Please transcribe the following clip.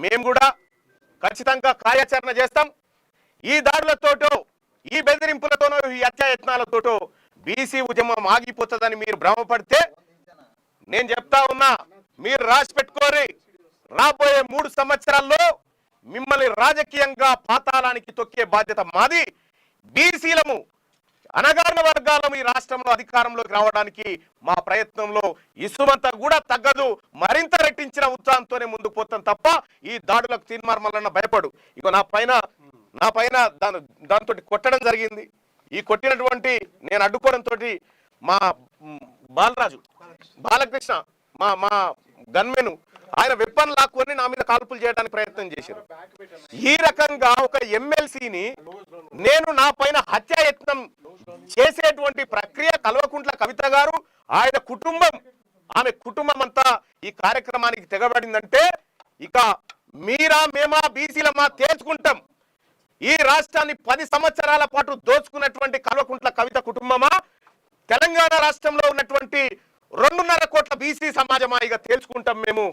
మేము కూడా ఖచ్చితంగా కార్యాచరణ చేస్తాం. ఈ దాడులతోటో ఈ బెదిరింపులతోనో ఈ హత్యాయత్నాలతోటో బీసీ ఉద్యమం ఆగిపోతుందని మీరు భ్రమపడితే నేను చెప్తా ఉన్నా, మీరు రాసి పెట్టుకోరి. రాబోయే 3 సంవత్సరాల్లో మిమ్మల్ని రాజకీయంగా పాతాళానికి తొక్కే బాధ్యత మాది. బీసీలము అణగారిన వర్గాలను ఈ రాష్ట్రంలో అధికారంలోకి రావడానికి మా ప్రయత్నంలో ఇసుమంతా కూడా తగ్గదు. మరింత రెట్టించిన ఉత్సాహంతోనే ముందుకు పోతాం తప్ప ఈ దాడులకు తీర్మార్మలన్న భయపడు. ఇక నా పైన దాంతో కొట్టడం జరిగింది. ఈ కొట్టినటువంటి నేను అడ్డుకోవడంతో మా బాలకృష్ణ మా గన్మెను ఆయన వెప్పన్ లాక్కొని నా మీద కాల్పులు చేయడానికి ప్రయత్నం చేశారు. ఈ రకంగా ఒక ఎమ్మెల్సీని నేను నా పైన హత్యాయత్నం చేసేటువంటి ప్రక్రియ కల్వకుంట్ల కవిత గారు ఆయన కుటుంబం ఆమె కుటుంబం అంతా ఈ కార్యక్రమానికి తెగబడిందంటే ఇక మీరా మేమా బీసీలమా తేల్చుకుంటాం. ఈ రాష్ట్రాన్ని 10 సంవత్సరాల పాటు దోచుకున్నటువంటి కల్వకుంట్ల కవిత కుటుంబమా, తెలంగాణ రాష్ట్రంలో ఉన్నటువంటి 2.5 కోట్ల బీసీ సమాజమా ఇక తేల్చుకుంటాం మేము.